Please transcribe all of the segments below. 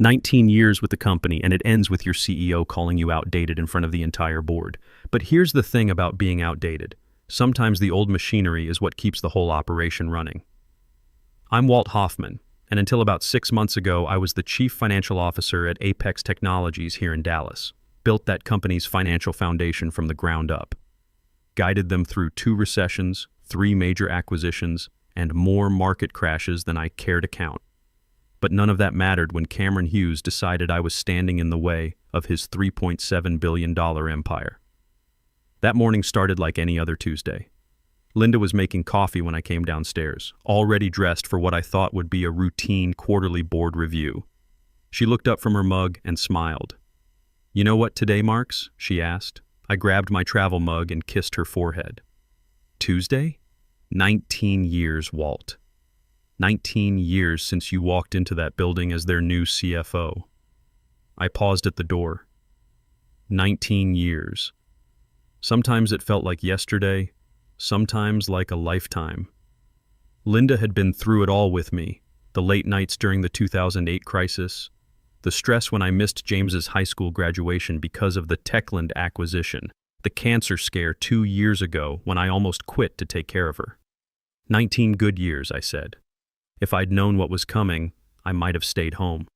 19 years with the company, and it ends with your CEO calling you outdated in front of the entire board. But here's the thing about being outdated. Sometimes the old machinery is what keeps the whole operation running. I'm Walt Hoffman, and until about 6 months ago, I was the Chief Financial Officer at Apex Technologies here in Dallas. Built that company's financial foundation from the ground up. Guided them through 2 recessions, 3 major acquisitions, and more market crashes than I care to count. But none of that mattered when Cameron Hughes decided I was standing in the way of his $3.7 billion empire. That morning started like any other Tuesday. Linda was making coffee when I came downstairs, already dressed for what I thought would be a routine quarterly board review. She looked up from her mug and smiled. "You know what today marks?" she asked. I grabbed my travel mug and kissed her forehead. "Tuesday? 19 years, Walt. 19 years since you walked into that building as their new CFO. I paused at the door. 19 years. Sometimes it felt like yesterday, sometimes like a lifetime. Linda had been through it all with me, the late nights during the 2008 crisis, the stress when I missed James's high school graduation because of the Techland acquisition, the cancer scare 2 years ago when I almost quit to take care of her. 19 good years, I said. If I'd known what was coming, I might have stayed home.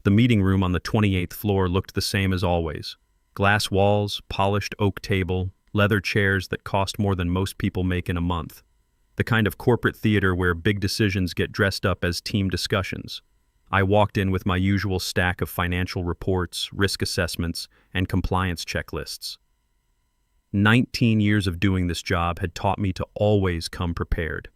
The meeting room on the 28th floor looked the same as always. Glass walls, polished oak table, leather chairs that cost more than most people make in a month. The kind of corporate theater where big decisions get dressed up as team discussions. I walked in with my usual stack of financial reports, risk assessments, and compliance checklists. 19 years of doing this job had taught me to always come prepared.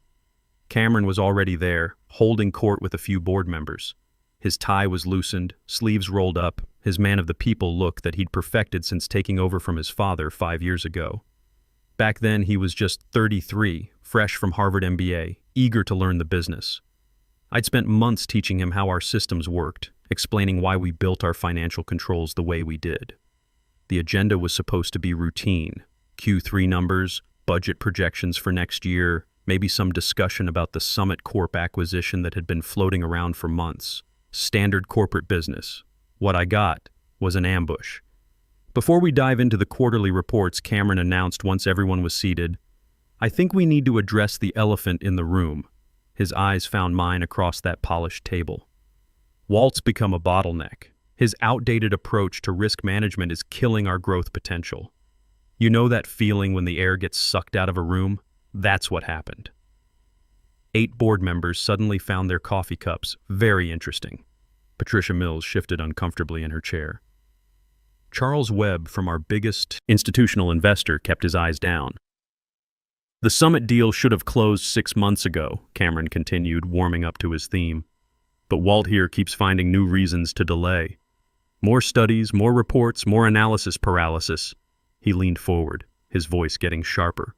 Cameron was already there, holding court with a few board members. His tie was loosened, sleeves rolled up, his man-of-the-people look that he'd perfected since taking over from his father 5 years ago. Back then, he was just 33, fresh from Harvard MBA, eager to learn the business. I'd spent months teaching him how our systems worked, explaining why we built our financial controls the way we did. The agenda was supposed to be routine. Q3 numbers, budget projections for next year, maybe some discussion about the Summit Corp acquisition that had been floating around for months. Standard corporate business. What I got was an ambush. Before we dive into the quarterly reports, Cameron announced once everyone was seated, "I think we need to address the elephant in the room." His eyes found mine across that polished table. Walt's become a bottleneck. His outdated approach to risk management is killing our growth potential. You know that feeling when the air gets sucked out of a room? That's what happened. 8 board members suddenly found their coffee cups very interesting. Patricia Mills shifted uncomfortably in her chair. Charles Webb, from our biggest institutional investor, kept his eyes down. "The Summit deal should have closed 6 months ago," Cameron continued, warming up to his theme. "But Walt here keeps finding new reasons to delay. More studies, more reports, more analysis paralysis." He leaned forward, his voice getting sharper.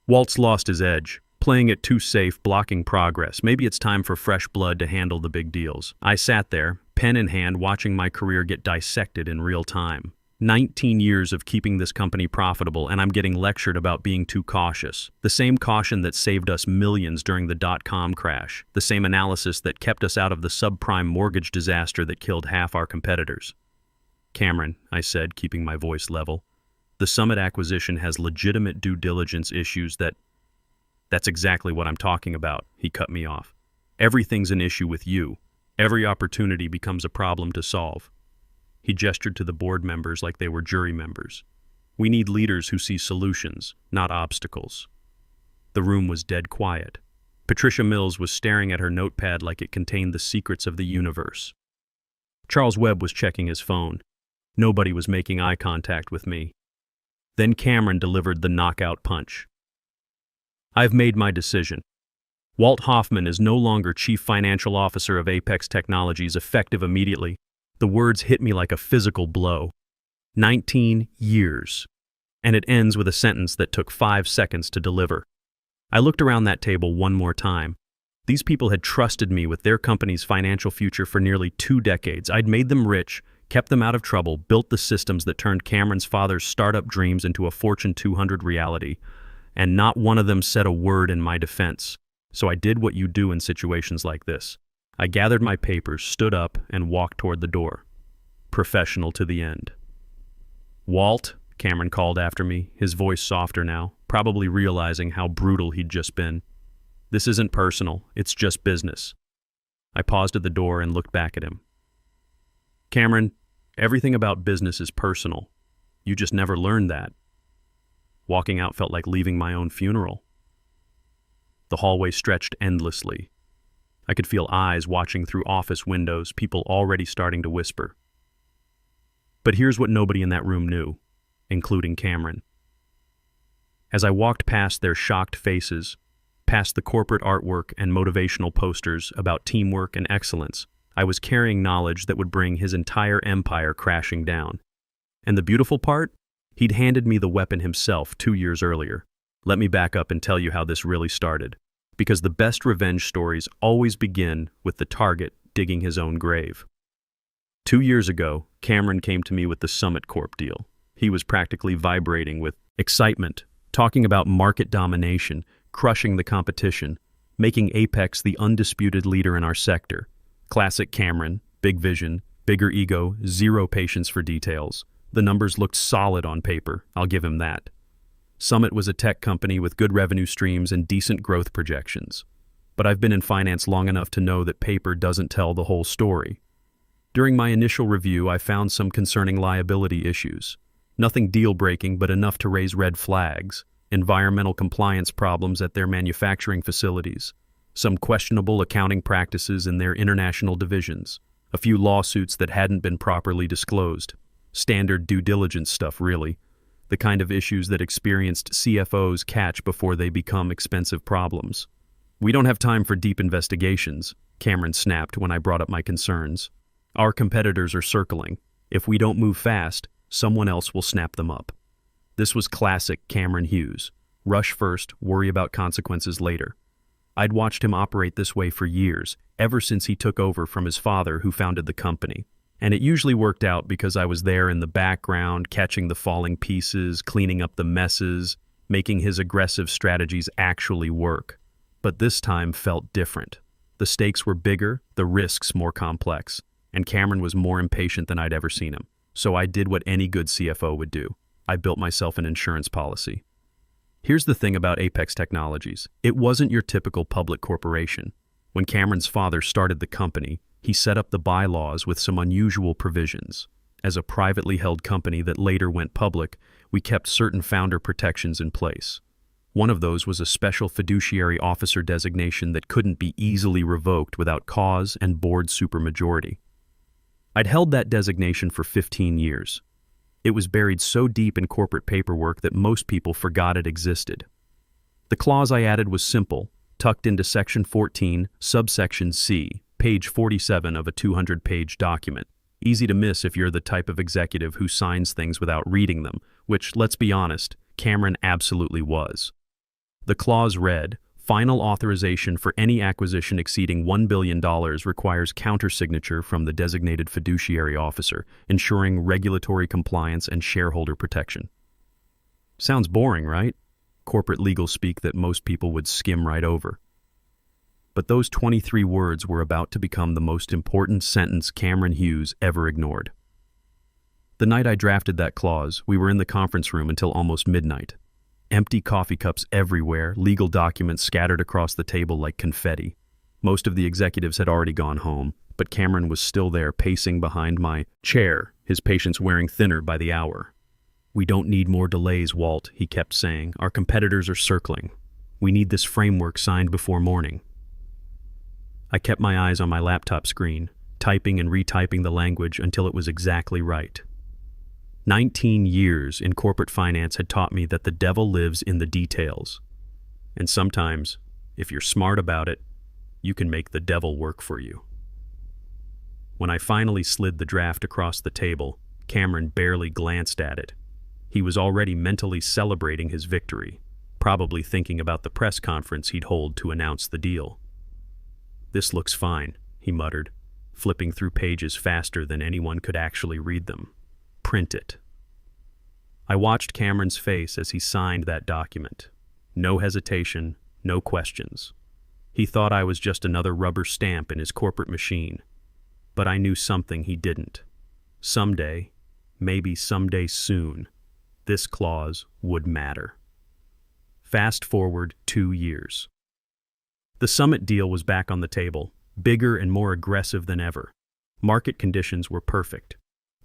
"Walt's lost his edge, playing it too safe, blocking progress. Maybe it's time for fresh blood to handle the big deals." I sat there, pen in hand, watching my career get dissected in real time. 19 years of keeping this company profitable, and I'm getting lectured about being too cautious. The same caution that saved us millions during the dot-com crash. The same analysis that kept us out of the subprime mortgage disaster that killed half our competitors. "Cameron," I said, keeping my voice level, "the Summit acquisition has legitimate due diligence issues that—" "That's exactly what I'm talking about," he cut me off. "Everything's an issue with you. Every opportunity becomes a problem to solve." He gestured to the board members like they were jury members. "We need leaders who see solutions, not obstacles." The room was dead quiet. Patricia Mills was staring at her notepad like it contained the secrets of the universe. Charles Webb was checking his phone. Nobody was making eye contact with me. Then Cameron delivered the knockout punch. "I've made my decision. Walt Hoffman is no longer Chief Financial Officer of Apex Technologies, effective immediately." The words hit me like a physical blow. 19 years. And it ends with a sentence that took 5 seconds to deliver. I looked around that table one more time. These people had trusted me with their company's financial future for nearly 2 decades. I'd made them rich, kept them out of trouble, built the systems that turned Cameron's father's startup dreams into a Fortune 200 reality, and not one of them said a word in my defense. So I did what you do in situations like this. I gathered my papers, stood up, and walked toward the door. Professional to the end. "Walt," Cameron called after me, his voice softer now, probably realizing how brutal he'd just been. "This isn't personal, it's just business." I paused at the door and looked back at him. "Cameron, everything about business is personal. You just never learned that." Walking out felt like leaving my own funeral. The hallway stretched endlessly. I could feel eyes watching through office windows, people already starting to whisper. But here's what nobody in that room knew, including Cameron. As I walked past their shocked faces, past the corporate artwork and motivational posters about teamwork and excellence, I was carrying knowledge that would bring his entire empire crashing down. And the beautiful part? He'd handed me the weapon himself 2 years earlier. Let me back up and tell you how this really started. Because the best revenge stories always begin with the target digging his own grave. 2 years ago, Cameron came to me with the Summit Corp deal. He was practically vibrating with excitement, talking about market domination, crushing the competition, making Apex the undisputed leader in our sector. Classic Cameron, big vision, bigger ego, zero patience for details. The numbers looked solid on paper, I'll give him that. Summit was a tech company with good revenue streams and decent growth projections. But I've been in finance long enough to know that paper doesn't tell the whole story. During my initial review, I found some concerning liability issues. Nothing deal-breaking, but enough to raise red flags. Environmental compliance problems at their manufacturing facilities. Some questionable accounting practices in their international divisions. A few lawsuits that hadn't been properly disclosed. Standard due diligence stuff, really. The kind of issues that experienced CFOs catch before they become expensive problems. "We don't have time for deep investigations," Cameron snapped when I brought up my concerns. "Our competitors are circling. If we don't move fast, someone else will snap them up." This was classic Cameron Hughes. Rush first, worry about consequences later. I'd watched him operate this way for years, ever since he took over from his father who founded the company. And it usually worked out because I was there in the background, catching the falling pieces, cleaning up the messes, making his aggressive strategies actually work. But this time felt different. The stakes were bigger, the risks more complex, and Cameron was more impatient than I'd ever seen him. So I did what any good CFO would do. I built myself an insurance policy. Here's the thing about Apex Technologies. It wasn't your typical public corporation. When Cameron's father started the company, he set up the bylaws with some unusual provisions. As a privately held company that later went public, we kept certain founder protections in place. One of those was a special fiduciary officer designation that couldn't be easily revoked without cause and board supermajority. I'd held that designation for 15 years. It was buried so deep in corporate paperwork that most people forgot it existed. The clause I added was simple, tucked into Section 14, subsection C, page 47 of a 200-page document. Easy to miss if you're the type of executive who signs things without reading them, which, let's be honest, Cameron absolutely was. The clause read, "Final authorization for any acquisition exceeding $1 billion requires countersignature from the designated fiduciary officer, ensuring regulatory compliance and shareholder protection." Sounds boring, right? Corporate legal speak that most people would skim right over. But those 23 words were about to become the most important sentence Cameron Hughes ever ignored. The night I drafted that clause, we were in the conference room until almost midnight. Empty coffee cups everywhere, legal documents scattered across the table like confetti. Most of the executives had already gone home, but Cameron was still there pacing behind my chair, his patience wearing thinner by the hour. "We don't need more delays, Walt," he kept saying. "Our competitors are circling. We need this framework signed before morning." I kept my eyes on my laptop screen, typing and retyping the language until it was exactly right. 19 years in corporate finance had taught me that the devil lives in the details. And sometimes, if you're smart about it, you can make the devil work for you. When I finally slid the draft across the table, Cameron barely glanced at it. He was already mentally celebrating his victory, probably thinking about the press conference he'd hold to announce the deal. "This looks fine," he muttered, flipping through pages faster than anyone could actually read them. "Print it." I watched Cameron's face as he signed that document. No hesitation, no questions. He thought I was just another rubber stamp in his corporate machine. But I knew something he didn't. Someday, maybe someday soon, this clause would matter. Fast forward 2 years. The Summit deal was back on the table, bigger and more aggressive than ever. Market conditions were perfect.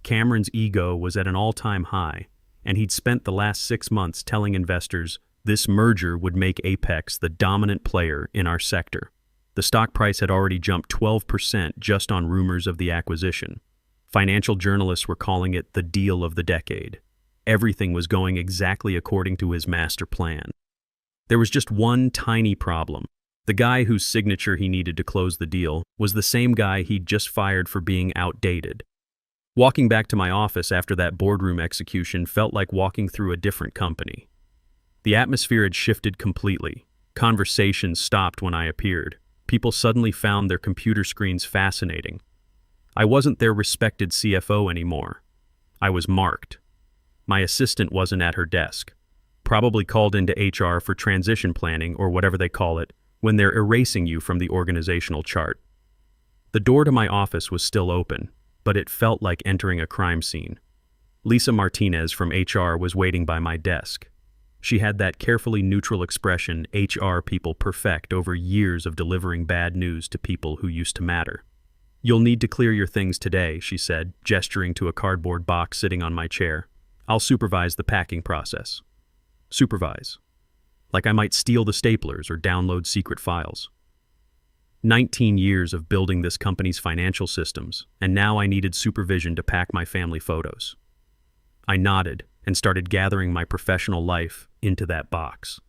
Cameron's ego was at an all-time high, and he'd spent the last 6 months telling investors this merger would make Apex the dominant player in our sector. The stock price had already jumped 12% just on rumors of the acquisition. Financial journalists were calling it the deal of the decade. Everything was going exactly according to his master plan. There was just one tiny problem. The guy whose signature he needed to close the deal was the same guy he'd just fired for being outdated. Walking back to my office after that boardroom execution felt like walking through a different company. The atmosphere had shifted completely. Conversations stopped when I appeared. People suddenly found their computer screens fascinating. I wasn't their respected CFO anymore. I was marked. My assistant wasn't at her desk, probably called into HR for transition planning or whatever they call it, when they're erasing you from the organizational chart. The door to my office was still open, but it felt like entering a crime scene. Lisa Martinez from HR was waiting by my desk. She had that carefully neutral expression HR people perfect over years of delivering bad news to people who used to matter. "You'll need to clear your things today," she said, gesturing to a cardboard box sitting on my chair. "I'll supervise the packing process." Supervise. Like I might steal the staplers or download secret files. 19 years of building this company's financial systems, and now I needed supervision to pack my family photos. I nodded and started gathering my professional life into that box.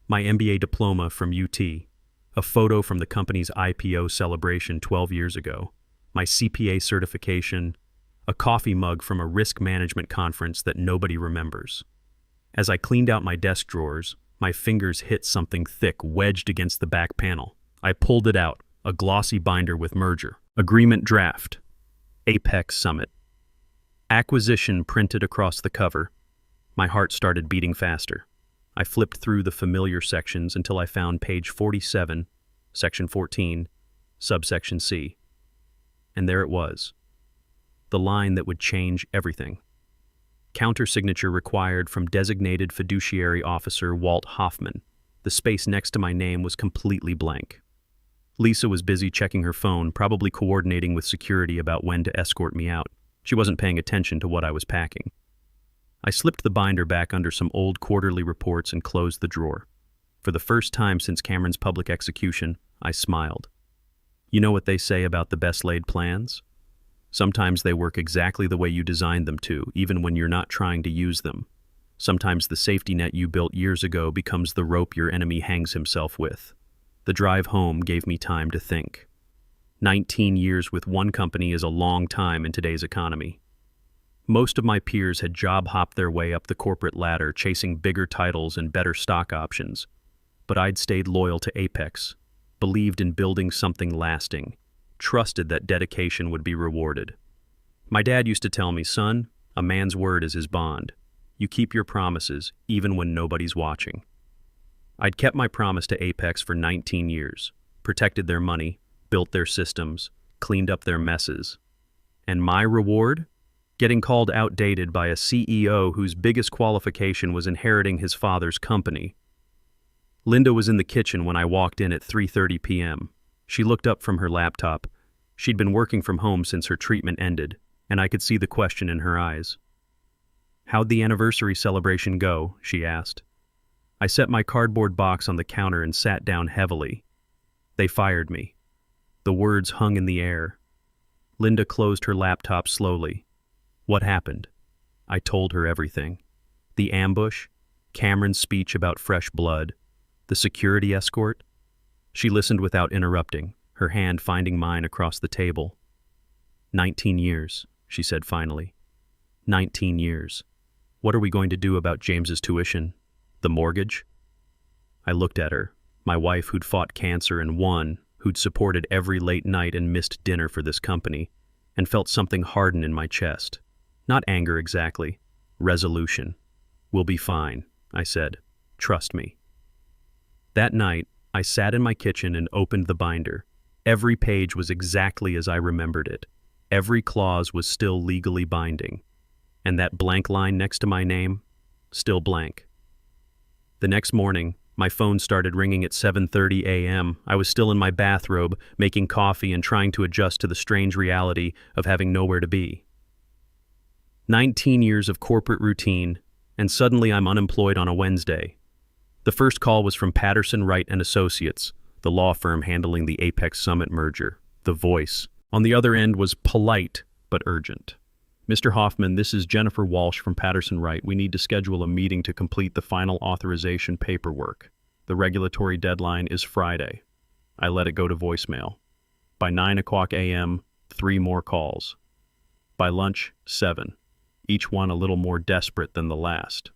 My MBA diploma from UT, a photo from the company's IPO celebration 12 years ago, my CPA certification, a coffee mug from a risk management conference that nobody remembers. As I cleaned out my desk drawers, my fingers hit something thick wedged against the back panel. I pulled it out, a glossy binder with merger, agreement draft, Apex Summit. Acquisition printed across the cover. My heart started beating faster. I flipped through the familiar sections until I found page 47, section 14, subsection C. And there it was. The line that would change everything. Countersignature required from designated fiduciary officer Walt Hoffman. The space next to my name was completely blank. Lisa was busy checking her phone, probably coordinating with security about when to escort me out. She wasn't paying attention to what I was packing. I slipped the binder back under some old quarterly reports and closed the drawer. For the first time since Cameron's public execution, I smiled. You know what they say about the best laid plans? Sometimes they work exactly the way you designed them to, even when you're not trying to use them. Sometimes the safety net you built years ago becomes the rope your enemy hangs himself with. The drive home gave me time to think. 19 years with one company is a long time in today's economy. Most of my peers had job-hopped their way up the corporate ladder, chasing bigger titles and better stock options. But I'd stayed loyal to Apex, believed in building something lasting, trusted that dedication would be rewarded. My dad used to tell me, "Son, a man's word is his bond. You keep your promises, even when nobody's watching." I'd kept my promise to Apex for 19 years, protected their money, built their systems, cleaned up their messes. And my reward? Getting called outdated by a CEO whose biggest qualification was inheriting his father's company. Linda was in the kitchen when I walked in at 3:30 p.m. She looked up from her laptop. She'd been working from home since her treatment ended, and I could see the question in her eyes. "How'd the anniversary celebration go?" she asked. I set my cardboard box on the counter and sat down heavily. They fired me. The words hung in the air. Linda closed her laptop slowly. What happened? I told her everything. The ambush, Cameron's speech about fresh blood, the security escort. She listened without interrupting, her hand finding mine across the table. 19 years, she said finally. 19 years. What are we going to do about James's tuition? The mortgage? I looked at her, my wife who'd fought cancer and won, who'd supported every late night and missed dinner for this company, and felt something harden in my chest. Not anger exactly, resolution. "We'll be fine," I said. "Trust me." That night, I sat in my kitchen and opened the binder. Every page was exactly as I remembered it. Every clause was still legally binding. And that blank line next to my name, still blank. The next morning, my phone started ringing at 7:30 a.m. I was still in my bathrobe, making coffee and trying to adjust to the strange reality of having nowhere to be. 19 years of corporate routine, and suddenly I'm unemployed on a Wednesday. The first call was from Patterson Wright and Associates, the law firm handling the Apex Summit merger, The Voice. On the other end was polite but urgent. Mr. Hoffman, this is Jennifer Walsh from Patterson Wright. We need to schedule a meeting to complete the final authorization paperwork. The regulatory deadline is Friday. I let it go to voicemail. By 9:00 a.m., 3 more calls. By lunch, 7. Each one a little more desperate than the last.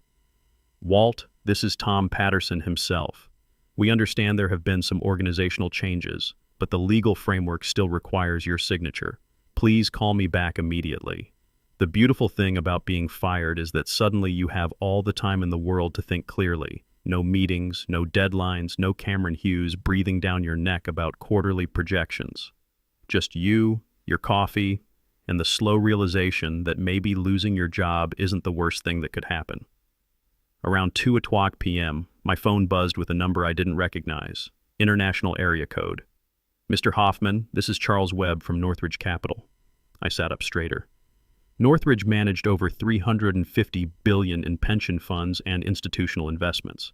Walt, this is Tom Patterson himself. We understand there have been some organizational changes, but the legal framework still requires your signature. Please call me back immediately. The beautiful thing about being fired is that suddenly you have all the time in the world to think clearly. No meetings, no deadlines, no Cameron Hughes breathing down your neck about quarterly projections. Just you, your coffee, and the slow realization that maybe losing your job isn't the worst thing that could happen. Around 2:00 p.m., my phone buzzed with a number I didn't recognize. International area code. Mr. Hoffman, this is Charles Webb from Northridge Capital. I sat up straighter. Northridge managed over $350 billion in pension funds and institutional investments.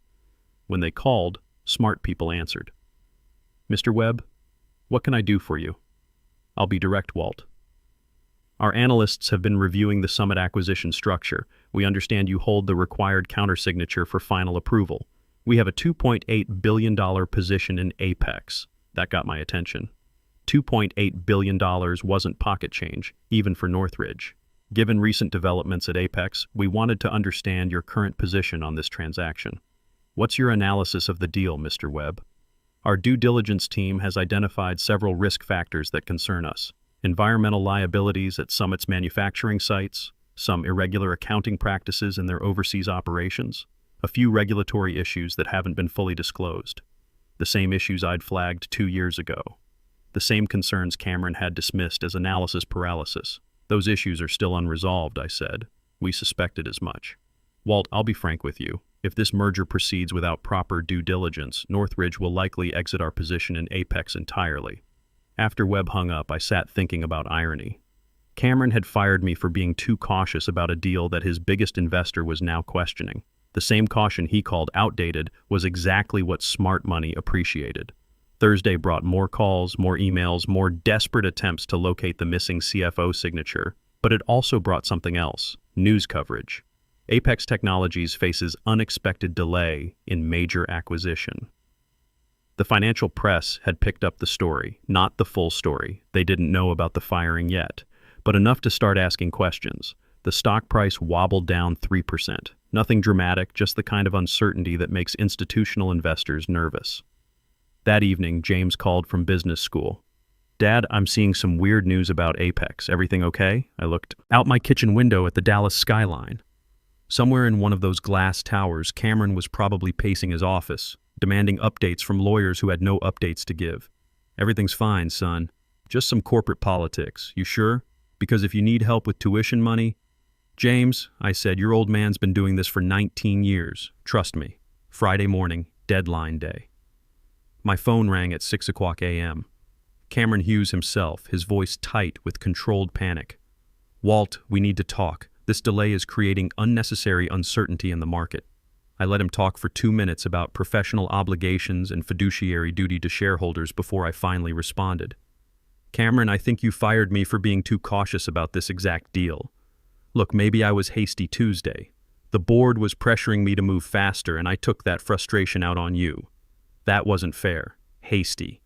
When they called, smart people answered. Mr. Webb, what can I do for you? I'll be direct, Walt. Our analysts have been reviewing the Summit acquisition structure. We understand you hold the required countersignature for final approval. We have a $2.8 billion position in Apex. That got my attention. $2.8 billion wasn't pocket change, even for Northridge. Given recent developments at Apex, we wanted to understand your current position on this transaction. What's your analysis of the deal, Mr. Webb? Our due diligence team has identified several risk factors that concern us. Environmental liabilities at Summit's manufacturing sites, some irregular accounting practices in their overseas operations, a few regulatory issues that haven't been fully disclosed. The same issues I'd flagged 2 years ago. The same concerns Cameron had dismissed as analysis paralysis. Those issues are still unresolved, I said. We suspected as much. Walt, I'll be frank with you. If this merger proceeds without proper due diligence, Northridge will likely exit our position in Apex entirely. After Webb hung up, I sat thinking about irony. Cameron had fired me for being too cautious about a deal that his biggest investor was now questioning. The same caution he called outdated was exactly what smart money appreciated. Thursday brought more calls, more emails, more desperate attempts to locate the missing CFO signature, but it also brought something else, news coverage. Apex Technologies faces unexpected delay in major acquisition. The financial press had picked up the story, not the full story. They didn't know about the firing yet, but enough to start asking questions. The stock price wobbled down 3%. Nothing dramatic, just the kind of uncertainty that makes institutional investors nervous. That evening, James called from business school. Dad, I'm seeing some weird news about Apex. Everything okay? I looked out my kitchen window at the Dallas skyline. Somewhere in one of those glass towers, Cameron was probably pacing his office, demanding updates from lawyers who had no updates to give. Everything's fine, son. Just some corporate politics. You sure? Because if you need help with tuition money... James, I said, your old man's been doing this for 19 years. Trust me. Friday morning, deadline day. My phone rang at 6:00 a.m. Cameron Hughes himself, his voice tight with controlled panic. Walt, we need to talk. This delay is creating unnecessary uncertainty in the market. I let him talk for 2 minutes about professional obligations and fiduciary duty to shareholders before I finally responded. Cameron, I think you fired me for being too cautious about this exact deal. Look, maybe I was hasty Tuesday. The board was pressuring me to move faster, and I took that frustration out on you. That wasn't fair. Hasty.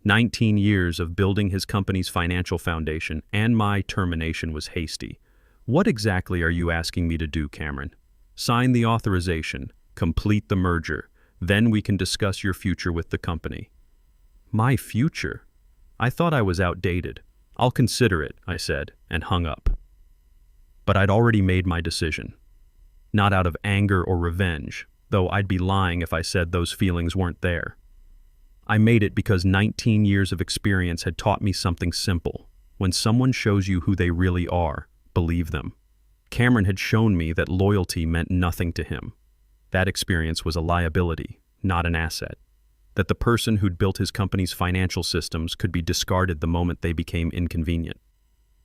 19 years of building his company's financial foundation, and my termination was hasty. What exactly are you asking me to do, Cameron? Sign the authorization, complete the merger, then we can discuss your future with the company. My future? I thought I was outdated. I'll consider it, I said, and hung up. But I'd already made my decision. Not out of anger or revenge, though I'd be lying if I said those feelings weren't there. I made it because 19 years of experience had taught me something simple. When someone shows you who they really are, believe them. Cameron had shown me that loyalty meant nothing to him. That experience was a liability, not an asset. That the person who'd built his company's financial systems could be discarded the moment they became inconvenient.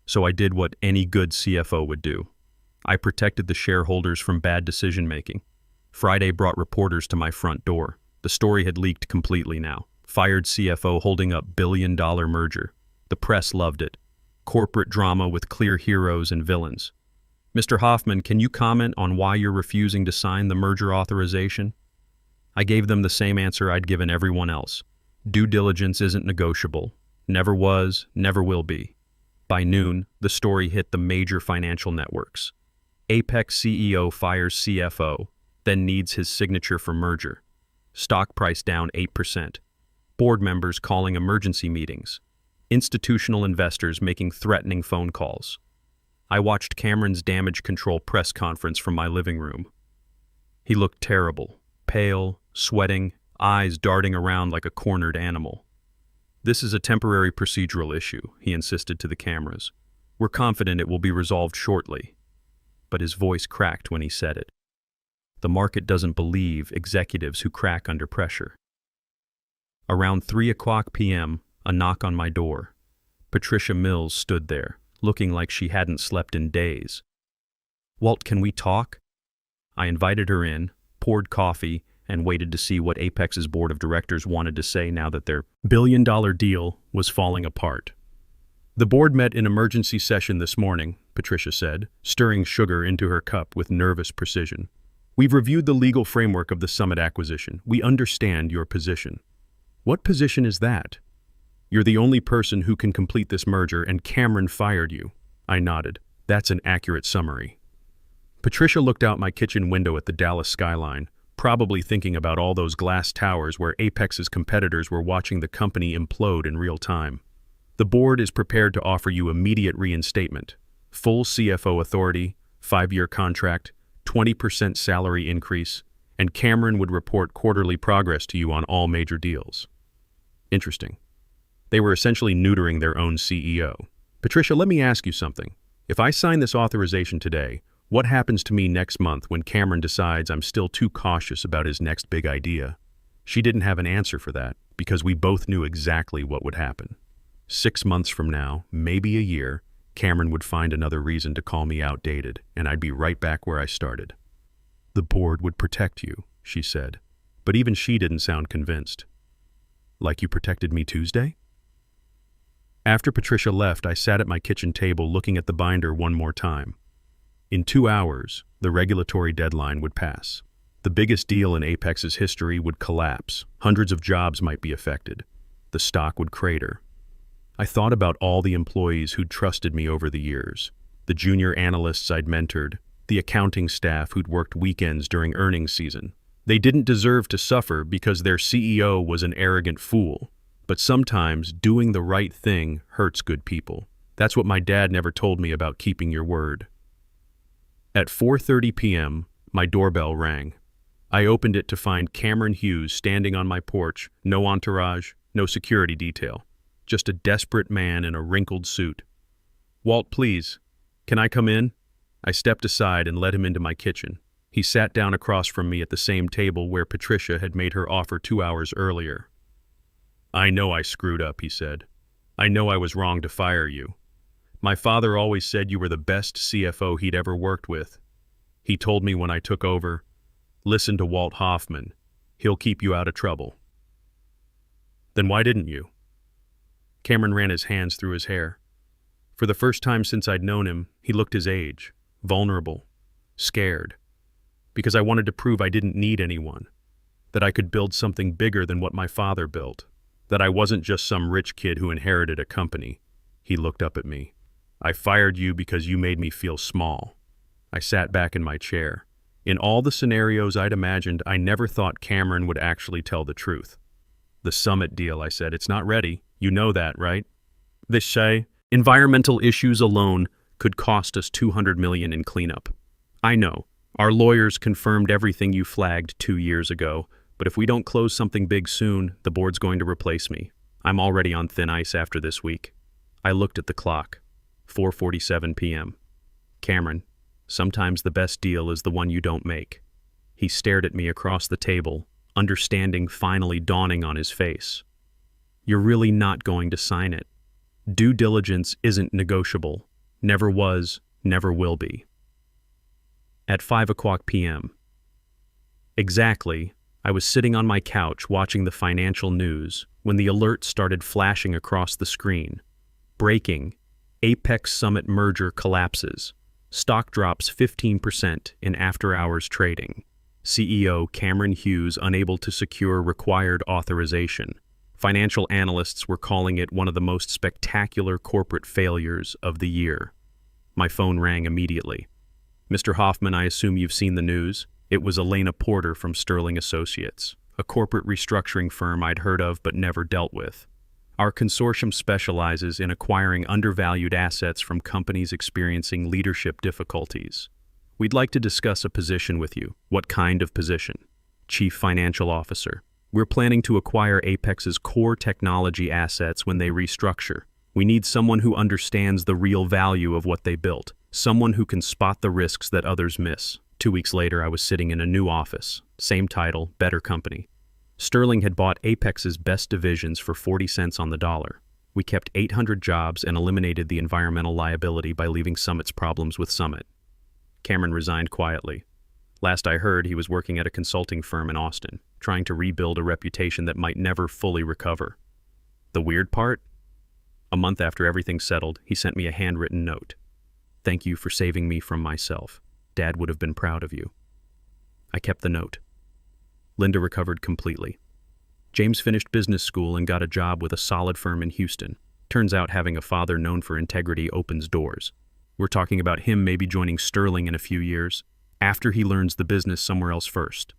So I did what any good CFO would do. I protected the shareholders from bad decision-making. Friday brought reporters to my front door. The story had leaked completely now. Fired CFO holding up billion-dollar merger. The press loved it. Corporate drama with clear heroes and villains. Mr. Hoffman, can you comment on why you're refusing to sign the merger authorization? I gave them the same answer I'd given everyone else. Due diligence isn't negotiable. Never was, never will be. By noon, the story hit the major financial networks. Apex CEO fires CFO, then needs his signature for merger. Stock price down 8%. Board members calling emergency meetings. Institutional investors making threatening phone calls. I watched Cameron's damage control press conference from my living room. He looked terrible, pale, sweating, eyes darting around like a cornered animal. This is a temporary procedural issue, he insisted to the cameras. We're confident it will be resolved shortly. But his voice cracked when he said it. The market doesn't believe executives who crack under pressure. Around 3:00 p.m., a knock on my door. Patricia Mills stood there, looking like she hadn't slept in days. Walt, can we talk? I invited her in, poured coffee, and waited to see what Apex's board of directors wanted to say now that their billion-dollar deal was falling apart. The board met in emergency session this morning, Patricia said, stirring sugar into her cup with nervous precision. We've reviewed the legal framework of the Summit acquisition. We understand your position. What position is that? You're the only person who can complete this merger, and Cameron fired you. I nodded. That's an accurate summary. Patricia looked out my kitchen window at the Dallas skyline, probably thinking about all those glass towers where Apex's competitors were watching the company implode in real time. The board is prepared to offer you immediate reinstatement, full CFO authority, 5-year contract, 20% salary increase, and Cameron would report quarterly progress to you on all major deals. Interesting. They were essentially neutering their own CEO. Patricia, let me ask you something. If I sign this authorization today, what happens to me next month when Cameron decides I'm still too cautious about his next big idea? She didn't have an answer for that, because we both knew exactly what would happen. 6 months from now, maybe a year, Cameron would find another reason to call me outdated, and I'd be right back where I started. The board would protect you, she said, but even she didn't sound convinced. Like you protected me Tuesday? After Patricia left, I sat at my kitchen table looking at the binder one more time. In 2 hours, the regulatory deadline would pass. The biggest deal in Apex's history would collapse. Hundreds of jobs might be affected. The stock would crater. I thought about all the employees who'd trusted me over the years, the junior analysts I'd mentored, the accounting staff who'd worked weekends during earnings season. They didn't deserve to suffer because their CEO was an arrogant fool. But sometimes doing the right thing hurts good people. That's what my dad never told me about keeping your word. At 4:30 p.m., my doorbell rang. I opened it to find Cameron Hughes standing on my porch, no entourage, no security detail. Just a desperate man in a wrinkled suit. Walt, please, can I come in? I stepped aside and let him into my kitchen. He sat down across from me at the same table where Patricia had made her offer 2 hours earlier. I know I screwed up, he said. I know I was wrong to fire you. My father always said you were the best CFO he'd ever worked with. He told me when I took over, listen to Walt Hoffman. He'll keep you out of trouble. Then why didn't you? Cameron ran his hands through his hair. For the first time since I'd known him, he looked his age, vulnerable, scared. Because I wanted to prove I didn't need anyone, that I could build something bigger than what my father built. That I wasn't just some rich kid who inherited a company. He looked up at me. I fired you because you made me feel small. I sat back in my chair. In all the scenarios I'd imagined, I never thought Cameron would actually tell the truth. The Summit deal, I said, it's not ready. You know that, right? This say, environmental issues alone could cost us $200 million in cleanup. I know. Our lawyers confirmed everything you flagged 2 years ago, But if we don't close something big soon, the board's going to replace me. I'm already on thin ice after this week. I looked at the clock. 4:47 p.m. Cameron, sometimes the best deal is the one you don't make. He stared at me across the table, understanding finally dawning on his face. You're really not going to sign it. Due diligence isn't negotiable. Never was, never will be. At 5:00 p.m. Exactly, I was sitting on my couch watching the financial news when the alert started flashing across the screen. Breaking: Apex Summit merger collapses. Stock drops 15% in after-hours trading. CEO Cameron Hughes unable to secure required authorization. Financial analysts were calling it one of the most spectacular corporate failures of the year. My phone rang immediately. Mr. Hoffman, I assume you've seen the news. It was Elena Porter from Sterling Associates, a corporate restructuring firm I'd heard of but never dealt with. Our consortium specializes in acquiring undervalued assets from companies experiencing leadership difficulties. We'd like to discuss a position with you. What kind of position? Chief Financial Officer. We're planning to acquire Apex's core technology assets when they restructure. We need someone who understands the real value of what they built, someone who can spot the risks that others miss. 2 weeks later, I was sitting in a new office. Same title, better company. Sterling had bought Apex's best divisions for 40 cents on the dollar. We kept 800 jobs and eliminated the environmental liability by leaving Summit's problems with Summit. Cameron resigned quietly. Last I heard, he was working at a consulting firm in Austin, trying to rebuild a reputation that might never fully recover. The weird part? A month after everything settled, he sent me a handwritten note. Thank you for saving me from myself. Dad would have been proud of you. I kept the note. Linda recovered completely. James finished business school and got a job with a solid firm in Houston. Turns out having a father known for integrity opens doors. We're talking about him maybe joining Sterling in a few years, after he learns the business somewhere else first.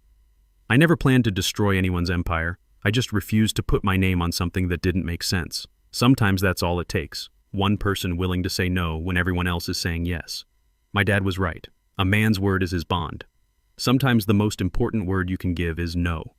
I never planned to destroy anyone's empire. I just refused to put my name on something that didn't make sense. Sometimes that's all it takes. One person willing to say no when everyone else is saying yes. My dad was right. A man's word is his bond. Sometimes the most important word you can give is no.